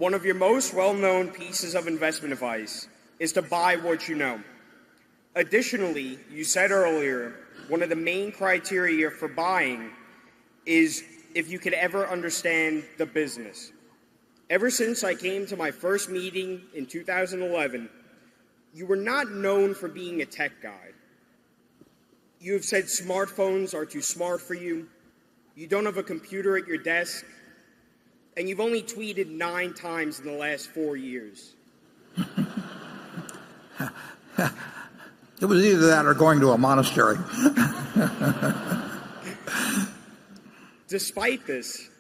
one of your most well-known pieces of investment advice is to buy what you know. Additionally, you said earlier, one of the main criteria for buying is if you could ever understand the business. Ever since I came to my first meeting in 2011, you were not known for being a tech guy. You have said smartphones are too smart for you, you don't have a computer at your desk, and you've only tweeted 9 times in the last 4 years. It was either that or going to a monastery. Despite this,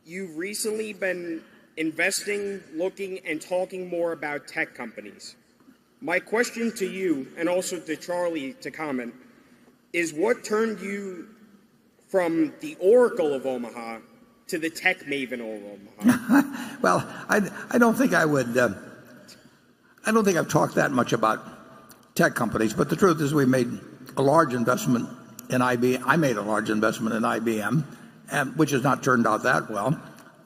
you've recently been investing, looking, and talking more about tech companies. My question to you, and also to Charlie to comment, is what turned you from the Oracle of Omaha to the tech maven of Omaha? Well, I don't think I would. I don't think I've talked that much about tech companies, but the truth is we made a large investment in IBM. I made a large investment in IBM, which has not turned out that well.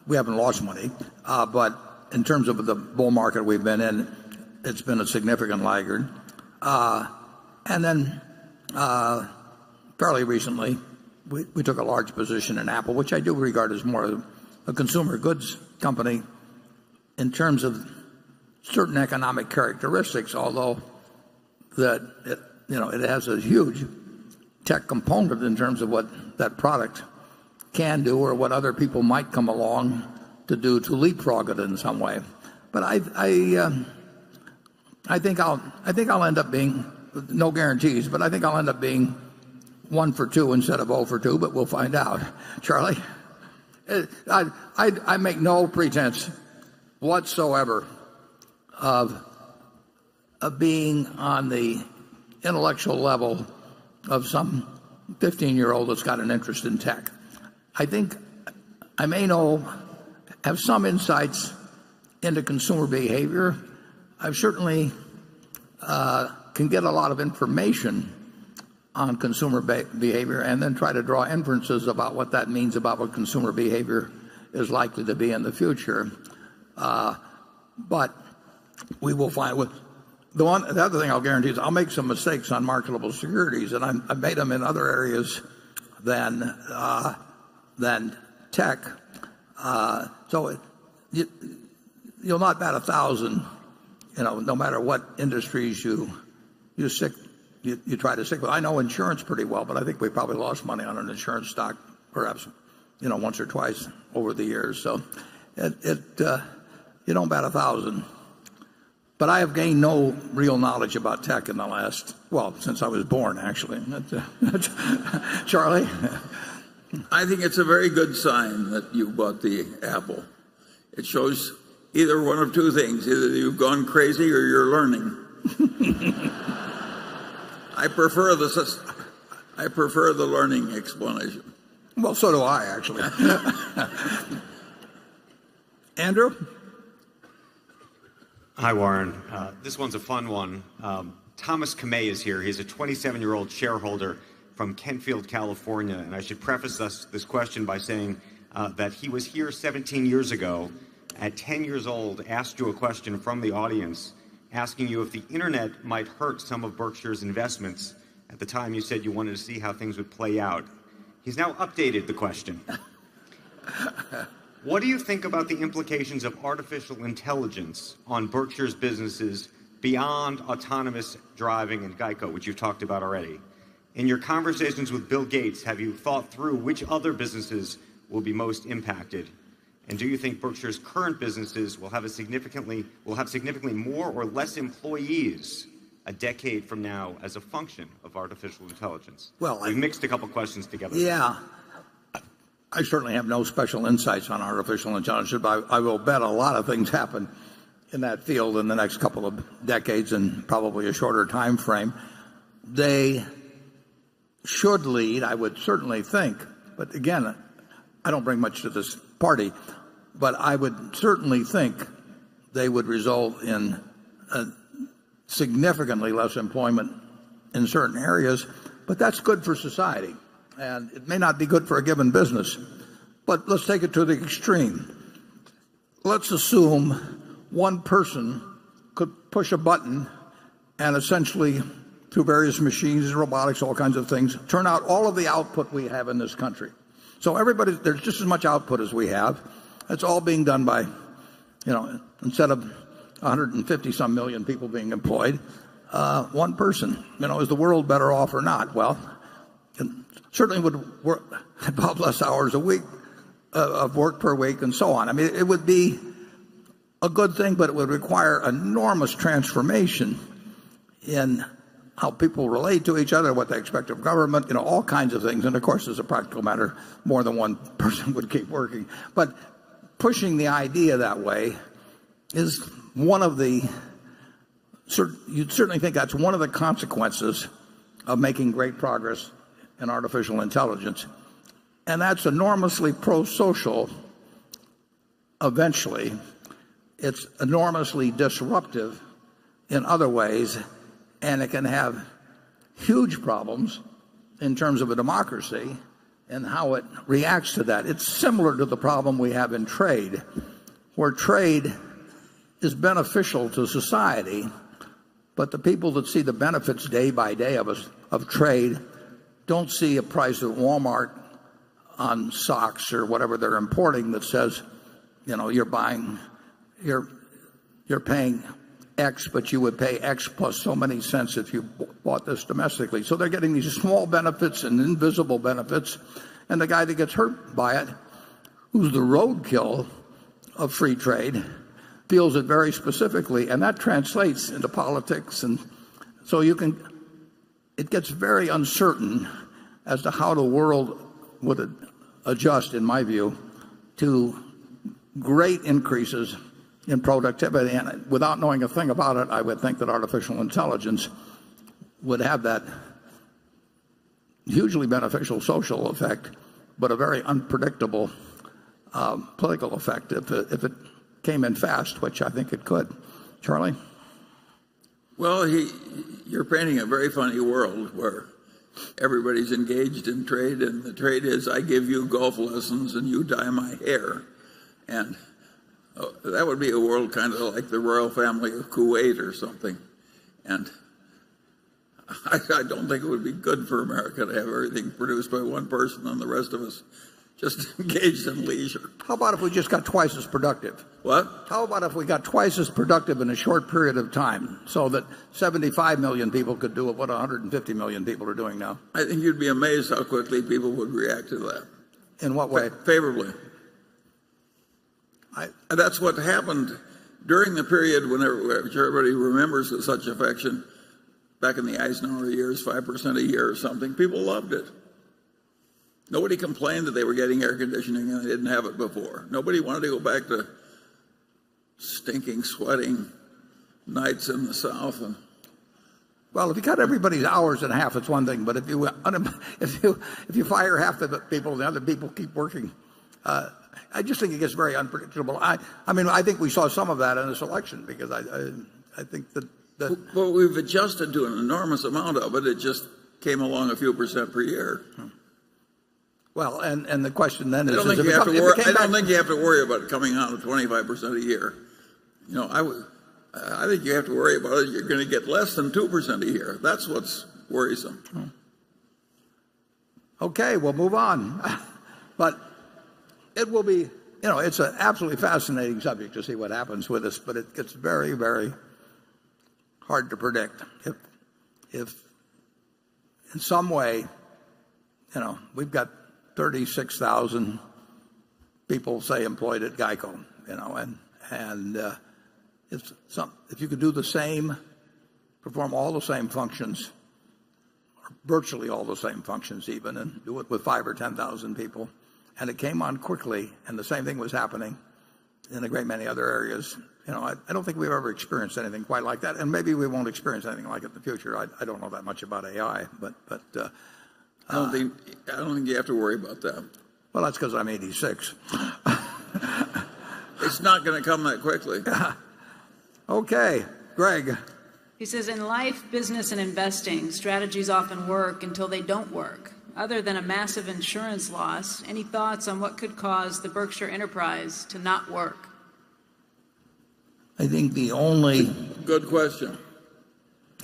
We haven't lost money, but in terms of the bull market we've been in, it's been a significant laggard. And then fairly recently, we took a large position in Apple, which I do regard as more of a consumer goods company in terms of certain economic characteristics, although that it has a huge tech component in terms of what that product can do or what other people might come along to do to leapfrog it in some way. But I think I'll end up being, no guarantees, but I think I'll end up being 1 for 2 instead of 0 for 2, but we'll find out. Charlie, I make no pretense whatsoever of being on the intellectual level of some 15-year-old that's got an interest in tech. I think I may have some insights into consumer behavior. I certainly can get a lot of information on consumer behavior and then try to draw inferences about what that means about what consumer behavior is likely to be in the future. But we will find the other thing I'll guarantee is I'll make some mistakes on marketable securities, and I've made them in other areas than tech. So you'll not bat 1,000, no matter what industries you try to stick with. I know insurance pretty well, but I think we probably lost money on an insurance stock, perhaps, once or twice over the years. So you don't bat 1,000. But I have gained no real knowledge about tech in the last, since I was born, actually. Charlie? I think it's a very good sign that you bought the Apple. It shows either one of two things. Either you've gone crazy or you're learning. I prefer the learning explanation. Well, so do I, actually. Andrew? Hi, Warren. This one's a fun one. Thomas Kamei is here. He's a 27-year-old shareholder from Kentfield, California. And I should preface this question by saying that he was here 17 years ago. At 10 years old, asked you a question from the audience, asking you if the internet might hurt some of Berkshire's investments. At the time, you said you wanted to see how things would play out. He's now updated the question. What do you think about the implications of artificial intelligence on Berkshire's businesses beyond autonomous driving and Geico, which you've talked about already? In your conversations with Bill Gates, have you thought through which other businesses will be most impacted? And do you think Berkshire's current businesses will have significantly more or less employees a decade from now as a function of artificial intelligence? Well, we've mixed a couple questions together. Yeah. I certainly have no special insights on artificial intelligence, but I will bet a lot of things happen in that field in the next couple of decades and probably a shorter time frame. They should lead, I would certainly think, but again, I don't bring much to this party, but I would certainly think they would result in significantly less employment in certain areas, but that's good for society. And it may not be good for a given business, but let's take it to the extreme. let's assume one person could push a button and essentially, through various machines, robotics, all kinds of things, turn out all of the output we have in this country. So there's just as much output as we have. It's all being done by, instead of 150 some million people being employed, one person. Is the world better off or not? Well, it certainly would work about less hours a week of work per week and so on. I mean, it would be a good thing, but it would require enormous transformation in how people relate to each other, what they expect of government, all kinds of things. And of course, as a practical matter, more than one person would keep working. But pushing the idea that way is one of the, you'd certainly think that's one of the consequences of making great progress in artificial intelligence. And that's enormously pro-social eventually. It's enormously disruptive in other ways, and it can have huge problems in terms of a democracy and how it reacts to that. It's similar to the problem we have in trade, where trade is beneficial to society, but the people that see the benefits day by day of trade don't see a price at Walmart on socks or whatever they're importing that says, you're paying X, but you would pay X plus so many cents if you bought this domestically. So they're getting these small benefits and invisible benefits, and the guy that gets hurt by it, who's the roadkill of free trade, feels it very specifically, and that translates into politics. And so it gets very uncertain as to how the world would adjust, in my view, to great increases in productivity. And without knowing a thing about it, I would think that artificial intelligence would have that hugely beneficial social effect, but a very unpredictable political effect if it came in fast, which I think it could. Charlie? Well, you're painting a very funny world where everybody's engaged in trade, and the trade is I give you golf lessons and you dye my hair. And that would be a world kind of like the royal family of Kuwait or something. And I don't think it would be good for America to have everything produced by one person and the rest of us just engaged in leisure. How about if we just got twice as productive? What? How about if we got twice as productive in a short period of time so that 75 million people could do what 150 million people are doing now? I think you'd be amazed how quickly people would react to that. In what way? Favorably. That's what happened during the period when everybody remembers with such affection, back in the Eisenhower years, 5% a year or something. People loved it. Nobody complained that they were getting air conditioning and they didn't have it before. Nobody wanted to go back to stinking, sweating nights in the South. Well, if you cut everybody's hours in half, it's one thing. But if you fire half the people, and the other people keep working, I just think it gets very unpredictable. I mean, I think we saw some of that in this election because I think that. Well, we've adjusted to an enormous amount of it. It just came along a few percent per year. Well, and the question then is, I don't think you have to worry about it coming out of 25% a year. I think you have to worry about it. You're going to get less than 2% a year. That's what's worrisome. Okay, we'll move on. But it will be, it's an absolutely fascinating subject to see what happens with us, but it gets very, very hard to predict. If in some way, we've got 36,000 people, say, employed at GEICO, and if you could do the same, perform all the same functions, or virtually all the same functions even, and do it with 5,000 or 10,000 people, and it came on quickly, and the same thing was happening in a great many other areas. I don't think we've ever experienced anything quite like that, and maybe we won't experience anything like it in the future. I don't know that much about AI, but I don't think you have to worry about that. Well, that's because I'm 86. It's not going to come that quickly. Okay, Greg. He says, in life, business, and investing, strategies often work until they don't work. Other than a massive insurance loss, any thoughts on what could cause the Berkshire enterprise to not work? I think the only... Good question.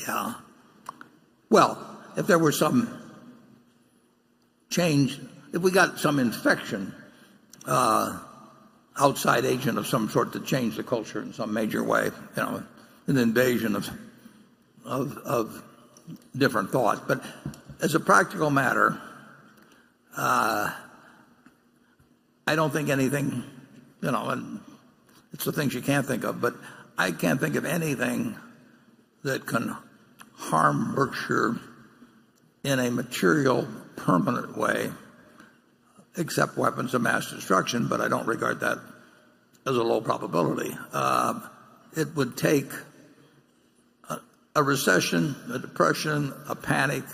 Yeah. Well, if there were some change, if we got some infection, outside agent of some sort to change the culture in some major way, an invasion of different thought. But as a practical matter, I don't think anything, and it's the things you can't think of, but I can't think of anything that can harm Berkshire in a material, permanent way, except weapons of mass destruction, but I don't regard that as a low probability. It would take a recession, a depression, a panic,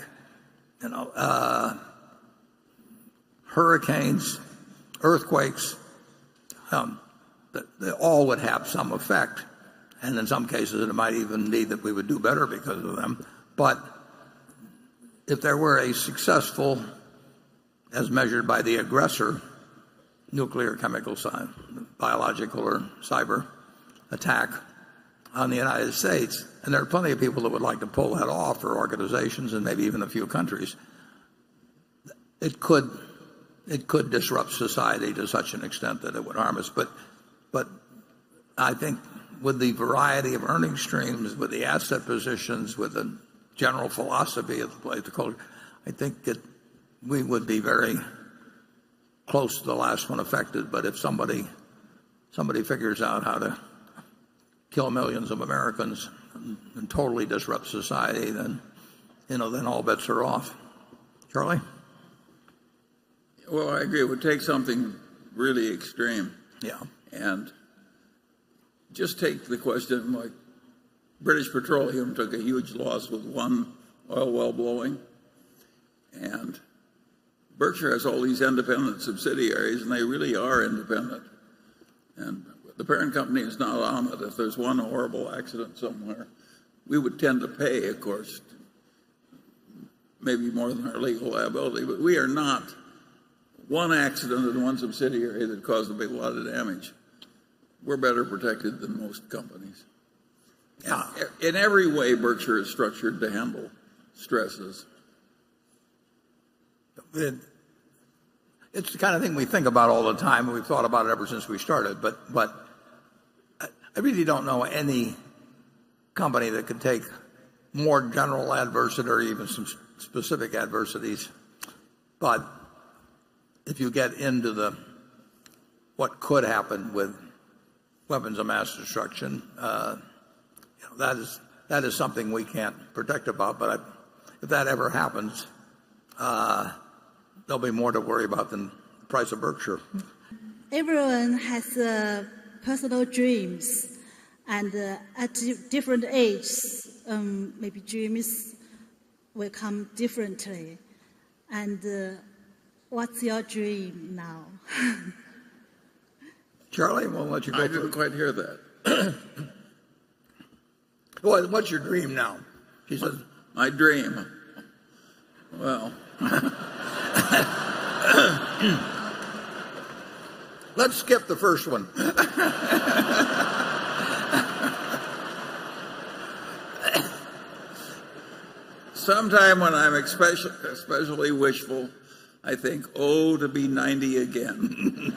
hurricanes, earthquakes. They all would have some effect, and in some cases it might even be that we would do better because of them. But if there were a successful, as measured by the aggressor, nuclear, chemical, biological, or cyber attack on the United States, and there are plenty of people that would like to pull that off, or organizations and maybe even a few countries, it could disrupt society to such an extent that it would harm us. But I think with the variety of earning streams, with the asset positions, with the general philosophy of the place, the culture, I think we would be very close to the last one affected. But if somebody figures out how to kill millions of Americans and totally disrupt society, then all bets are off. Charlie? Well, I agree. It would take something really extreme. Yeah. And just take the question, like British Petroleum took a huge loss with one oil well blowing, and Berkshire has all these independent subsidiaries, and they really are independent. And the parent company is not on it. If there's one horrible accident somewhere, we would tend to pay, of course, maybe more than our legal liability, but we are not one accident in one subsidiary that caused a big lot of damage. We're better protected than most companies. Yeah. In every way, Berkshire is structured to handle stresses. It's the kind of thing we think about all the time, and we've thought about it ever since we started. But I really don't know any company that could take more general adversity or even some specific adversities. But if you get into what could happen with weapons of mass destruction, that is something we can't protect about. But if that ever happens, there'll be more to worry about than the price of Berkshire. Everyone has personal dreams, and at different ages, maybe dreams will come differently. And what's your dream now? Charlie, we'll let you go. I didn't quite hear that. What's your dream now? She says, my dream. Well, let's skip the first one. sometime when I'm especially wishful, I think, oh, to be 90 again.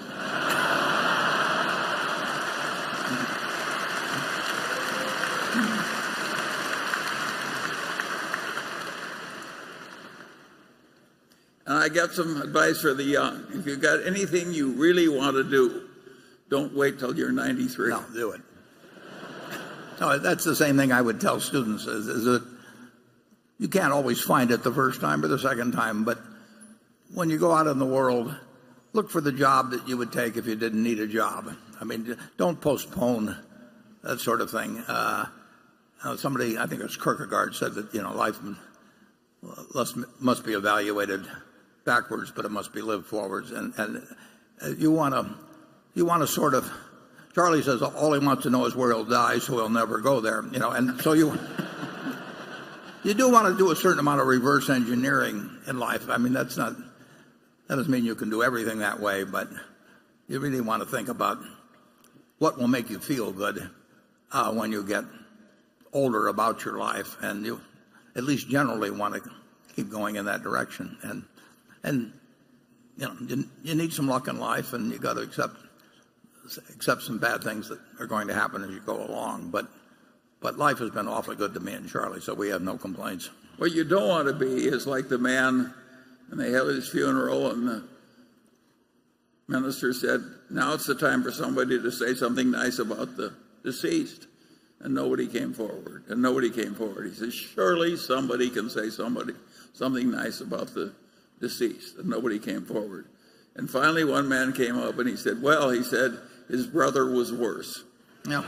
And I got some advice for the young. If you've got anything you really want to do, don't wait till you're 93. No, do it. No, that's the same thing I would tell students, is that you can't always find it the first time or the second time, but when you go out in the world, look for the job that you would take if you didn't need a job. I mean, don't postpone that sort of thing. Somebody, I think it was Kierkegaard, said that life must be evaluated backwards, but it must be lived forwards. And you want to sort of. Charlie says all he wants to know is where he'll die, so he'll never go there. And so you do want to do a certain amount of reverse engineering in life. I mean, that doesn't mean you can do everything that way, but you really want to think about what will make you feel good when you get older about your life, and you at least generally want to keep going in that direction. And you need some luck in life, and you got to accept some bad things that are going to happen as you go along. But life has been awfully good to me and Charlie, so we have no complaints. What you don't want to be is like the man, and they held his funeral, and the minister said, now it's the time for somebody to say something nice about the deceased. And nobody came forward. And nobody came forward. He says, surely somebody can say something nice about the deceased. And nobody came forward. And finally one man came up and he said, well, he said, his brother was worse. Yeah.